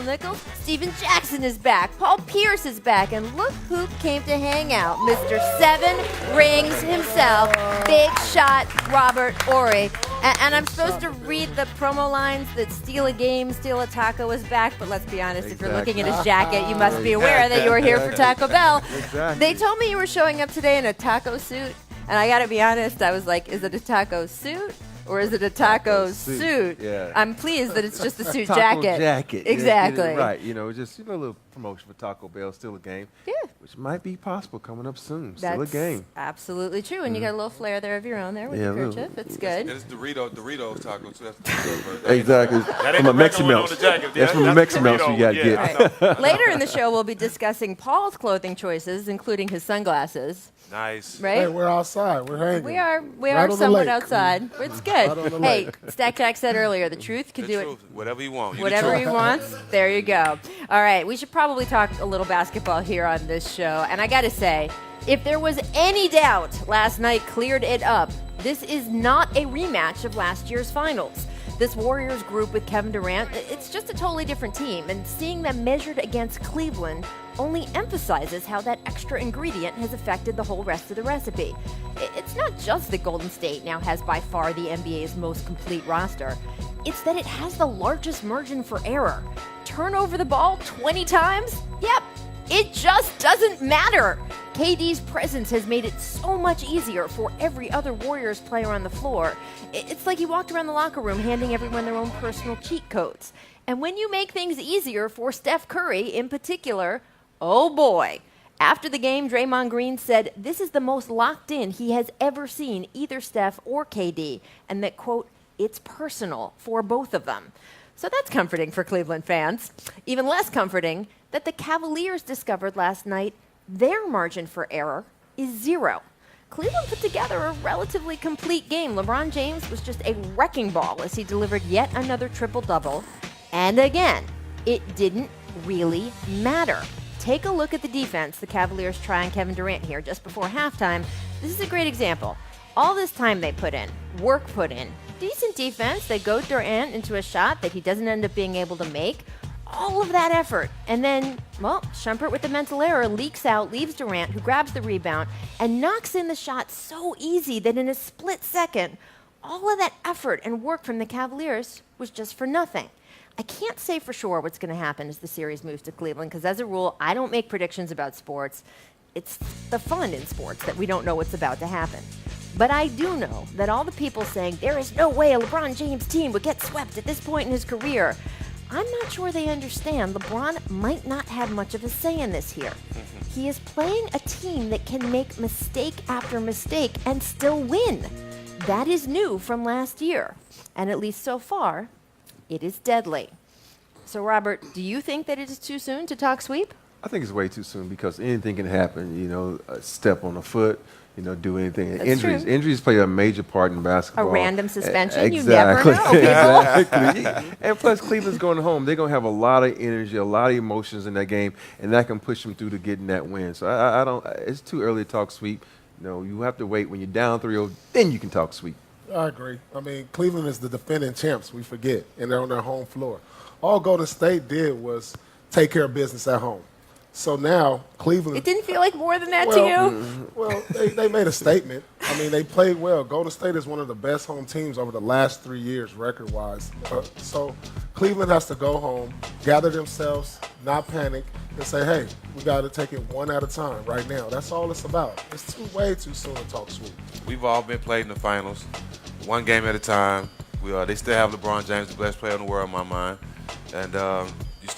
Nichols. Steven Jackson is back. Paul Pierce is back. And look who came to hang out. Mr. 7 Rings himself, Big Shot Robert Horry. And I'm supposed to read the promo lines that Steal a Game, Steal a Taco is back. But let's be honest, if you're looking at his jacket, you must be aware that you were here for Taco Bell. Exactly. They told me you were showing up today in a taco suit. And I got to be honest, I was like, is it a taco suit? Or is it a taco suit? Yeah. I'm pleased that it's just a suit taco jacket. Yeah, Exactly. right. Just a little promotion for Taco Bell, still a game. Yeah. Which might be possible coming up soon. That's Still a game. absolutely true. And you got a little flair there of your own there with your kerchief. It's good. And it's Doritos taco too. That's Exactly. From a Mexican Melts. That's from a Mexican Melts you got to get. Right. Later in the show, we'll be discussing Paul's clothing choices, including his sunglasses. Nice. Right? Hey, we're outside. We're hanging. We are Right on the somewhat lake. outside. It's good. Right on the Hey, lake. Stack Jack said earlier, the truth can do it. Whatever you want. Whatever he wants, there you go. All right, we should probably talk a little basketball here on this show. And I got to say, if there was any doubt, last night cleared it up. This is not a rematch of last year's finals. This Warriors group with Kevin Durant, it's just a totally different team. And seeing them measured against Cleveland only emphasizes how that extra ingredient has affected the whole rest of the recipe. It's not just that Golden State now has by far the NBA's most complete roster. It's that it has the largest margin for error. Turn over the ball 20 times? Yep, it just doesn't matter. KD's presence has made it so much easier for every other Warriors player on the floor. It's like he walked around the locker room handing everyone their own personal cheat codes. And when you make things easier for Steph Curry in particular, oh boy. After the game, Draymond Green said this is the most locked in he has ever seen either Steph or KD, and that, quote, it's personal for both of them. So that's comforting for Cleveland fans. Even less comforting that the Cavaliers discovered last night their margin for error is 0. Cleveland put together a relatively complete game. LeBron James was just a wrecking ball as he delivered yet another triple-double. And again, it didn't really matter. Take a look at the defense the Cavaliers try on Kevin Durant here just before halftime. This is a great example. All this time they put in, work put in, decent defense. They goad Durant into a shot that he doesn't end up being able to make. All of that effort. And then, well, Shumpert with the mental error leaks out, leaves Durant, who grabs the rebound, and knocks in the shot so easy that in a split second, all of that effort and work from the Cavaliers was just for nothing. I can't say for sure what's going to happen as the series moves to Cleveland, because as a rule, I don't make predictions about sports. It's the fun in sports that we don't know what's about to happen. But I do know that all the people saying there is no way a LeBron James team would get swept at this point in his career, I'm not sure they understand LeBron might not have much of a say in this here. He is playing a team that can make mistake after mistake and still win. That is new from last year. And at least so far, it is deadly. So, Robert, do you think that it is too soon to talk sweep? I think it's way too soon because anything can happen. A step on a foot, do anything. That's Injuries. true. Injuries play a major part in basketball. A random suspension? Exactly. You never know, people. Exactly. And plus, Cleveland's going home. They're going to have a lot of energy, a lot of emotions in that game, and that can push them through to getting that win. So I don't. It's too early to talk sweep. You have to wait when you're down 3-0, then you can talk sweep. I agree. I mean, Cleveland is the defending champs, we forget, and they're on their home floor. All Golden State did was take care of business at home. So now Cleveland. It didn't feel like more than that to you? Well, they made a statement. I mean, they played well. Golden State is one of the best home teams over the last 3 years, record-wise. So Cleveland has to go home, gather themselves, not panic, and say, hey, we got to take it one at a time right now. That's all it's about. It's way too soon to talk sweep. We've all been played in the finals, one game at a time. They still have LeBron James, the best player in the world, in my mind, and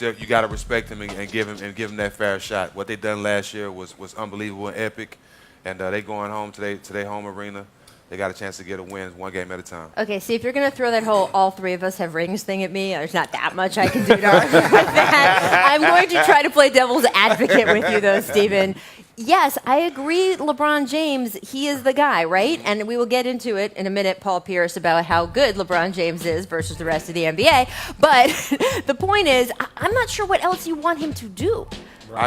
you got to respect him and give him that fair shot. What they done last year was unbelievable and epic, and they going home to their home arena. They got a chance to get a win one game at a time. Okay, see, if you're going to throw that whole all three of us have rings thing at me, there's not that much I can do to argue with that. I'm going to try to play devil's advocate with you, though, Stephen. Yes, I agree, LeBron James, he is the guy, right? And we will get into it in a minute, Paul Pierce, about how good LeBron James is versus the rest of the NBA. But the point is, I'm not sure what else you want him to do.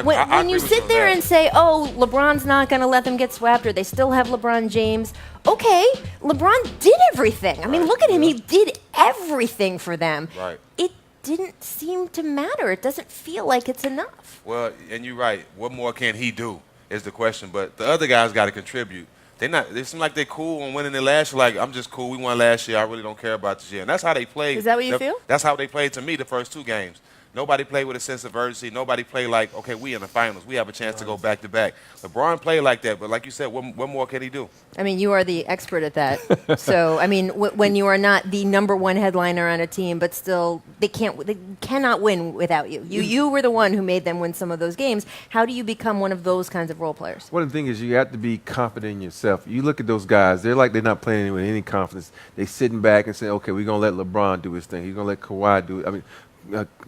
When you sit there and say, oh, LeBron's not going to let them get swept, or they still have LeBron James, okay, LeBron did everything. I mean, look at him. He did everything for them. Right. It didn't seem to matter. It doesn't feel like it's enough. Well, and you're right. What more can he do is the question. But the other guys got to contribute. They seem like they're cool on winning the last year. Like, I'm just cool. We won last year. I really don't care about this year. And that's how they played. Is that what you feel? That's how they played to me the first 2 games. Nobody played with a sense of urgency. Nobody played like, okay, we in the finals. We have a chance to go back-to-back. LeBron played like that, but like you said, what more can he do? I mean, you are the expert at that. So, I mean, when you are not the number one headliner on a team, but still they cannot win without you. You were the one who made them win some of those games. How do you become one of those kinds of role players? One of the things is you have to be confident in yourself. You look at those guys, they're not playing with any confidence. They sitting back and saying, okay, we're going to let LeBron do his thing. He's going to let Kawhi do it. I mean,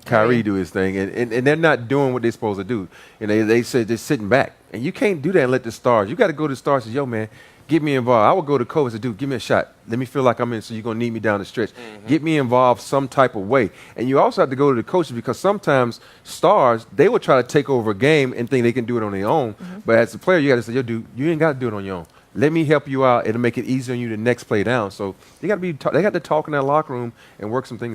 Kyrie do his thing, and they're not doing what they're supposed to do. And they said they're sitting back. And you can't do that and let the stars. You got to go to the stars and say, yo, man, get me involved. I would go to coach and say, dude, give me a shot. Let me feel like I'm in, so you're going to need me down the stretch. Get me involved some type of way. And you also have to go to the coaches because sometimes stars, they will try to take over a game and think they can do it on their own. But as a player, you got to say, yo, dude, you ain't got to do it on your own. Let me help you out. It'll make it easier on you the next play down. So they got to talk in that locker room and work some things